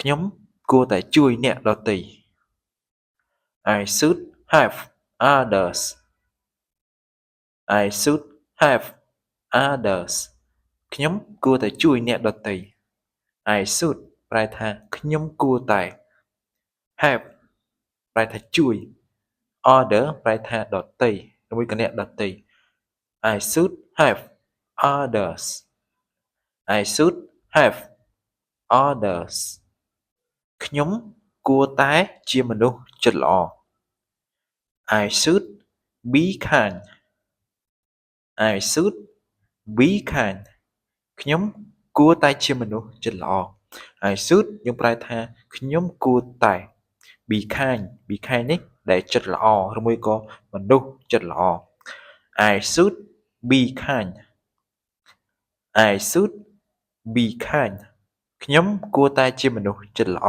ខ្ញុំគួរតែជួយអ្នកដទៃ I should have others I should have others ខ្ញុំគួរតែជួយអ្នកដទៃ I should ប្រែថាខ្ញុំគួរតែ have ប្រែថាជួយ other ប្រែថាដទៃឬក៏អ្នកដទៃ I should have others I should have others ខ្ញុំគួរតែជាមនុស្សចិត្តល្អ I should be kind I should be kind ខ្ញុំគួរតែជាមនុស្សចិត្តល្អ I should យើងប្រែថាខ្ញុំគួរតែ be kind នេះដែលចិត្តល្អឬមួយក៏មនុស្សចិត្តល្អ I should be kind I should be kind ខ្ញុំគួរតែជាមនុស្សចិត្តល្អ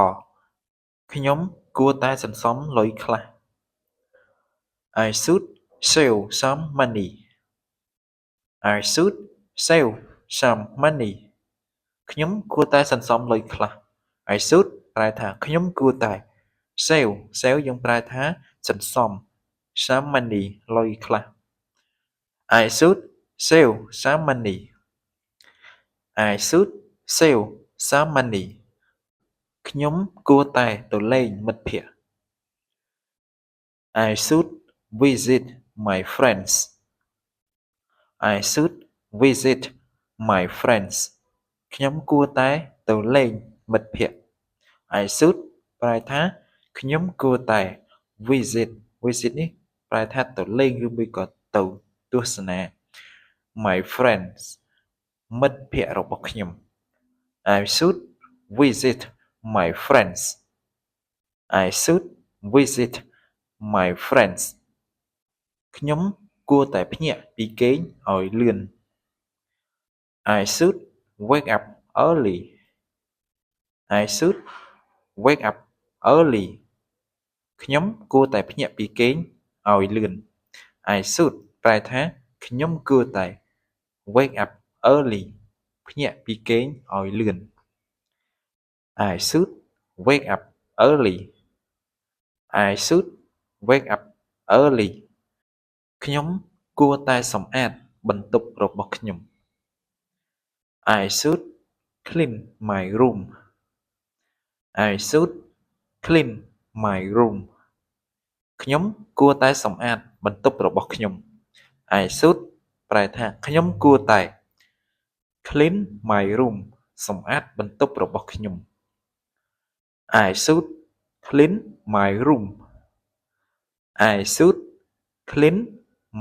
ខ្ញុំគួរតែសន្សំលុយខ្លះ I should save some money I should save some money ខ្ញុំគួរតែសន្សំលុយខ្លះ I should ប្រែថាខ្ញុំគួរតែ save យើងប្រែថាសន្សំ some money លុយខ្លះ I should save some money I should save some money ខ្ញុំគួរតែទៅលេងមិត្តភក្តិ I should visit my friends I should visit my friends ខ្ញុំគួរតែទៅលេងមិត្តភក្តិ I should ប្រែថាខ្ញុំគួរតែ visit នេះប្រែថាទៅលេងឬមួយក៏ទៅទស្សនា my friends មិត្តភក្តិរបស់ខ្ញុំ I should visit my friends I should visit my friends ខ្ញុំគួរតែភ្ញាក់ពីគេងឲ្យលឿន I should wake up early I should wake up early ខ្ញុំគួរតែភ្ញាក់ពីគេងឲ្យលឿន I should ប្រែថាខ្ញុំគួរតែ wake up early ភ្ញាក់ពីគេងឲ្យលឿន I should wake up early I should wake up early ខ្ញុំគួរតែសម្អាតបន្ទប់របស់ខ្ញុំ I should clean my room I should clean my room ខ្ញុំគួរតែសម្អាតបន្ទប់របស់ខ្ញុំ I should ប្រែថាខ្ញុំគួរតែ clean my room សម្អាតបន្ទប់របស់ខ្ញុំ I should clean my room I should clean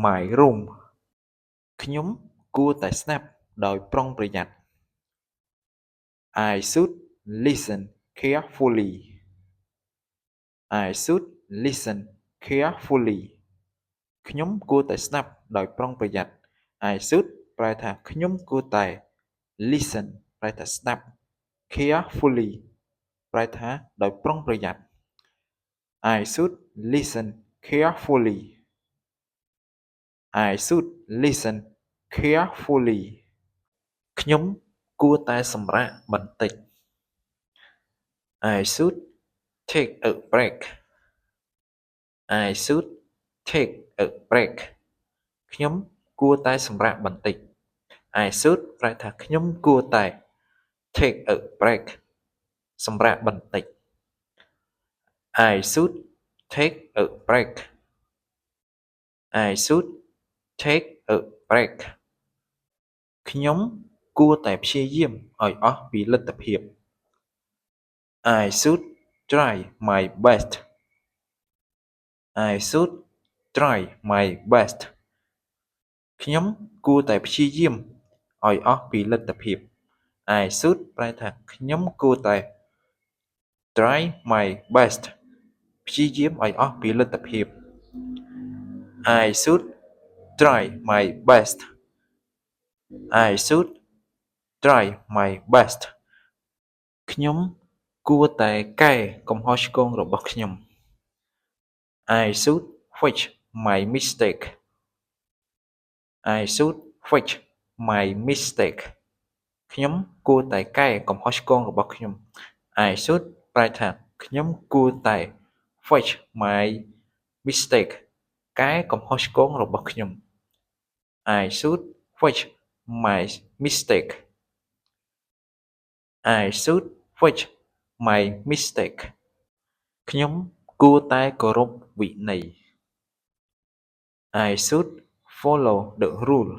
my room ខ្ញុំគួរតែស្ដាប់ដោយប្រុងប្រយ័ត្ន I should listen carefully I should listen carefully ខ្ញុំគួរតែស្ដាប់ដោយប្រុងប្រយ័ត្ន I should ប្រែថាខ្ញុំគួរតែ listen ប្រែថាស្ដាប់ carefully ប្រែថាដោយប្រុងប្រយ័ត្ន I should listen carefully I should listen carefully ខ្ញុំគួរតែសម្រាកបន្តិច I should take a break I should take a break ខ្ញុំគួរតែសម្រាកបន្តិច I should ប្រែថាខ្ញុំគួរតែ take a break សម្រាកបន្តិច I should take a break I should take a break ខ្ញុំគួរតែព្យាយាមឲ្យអស់ពីលទ្ធភាព I should try my best I should try my best ខ្ញុំគួរតែព្យាយាមឲ្យអស់ពីលទ្ធភាព I should ប្រែថាខ្ញុំគួរតែ try my best ព្យាយាមឲ្យអស់ពីលទ្ធភាព I should try my best I should try my best ខ្ញុំគួរតែកែកំហុសឆ្គងរបស់ខ្ញុំ I should fix my mistake I should fix my mistake ខ្ញុំគួរតែកែកំហុសឆ្គងរបស់ខ្ញុំ I should ប្រែថាខ្ញុំគួរតែ fix my mistake កែកំហុសឆ្គងរបស់ខ្ញុំ I should fix my mistake I should fix my mistake ខ្ញុំគួរតែគោរពវិន័យ I should follow the rule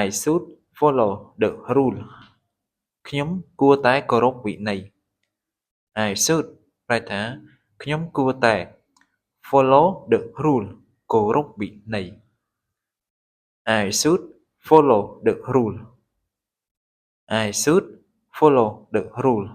I should follow the rule ខ្ញុំគួរតែគោរពវិន័យ I should ប្រែថាខ្ញុំគួរតែ follow the rule គោរពវិន័យ I should follow the rule I should follow the rule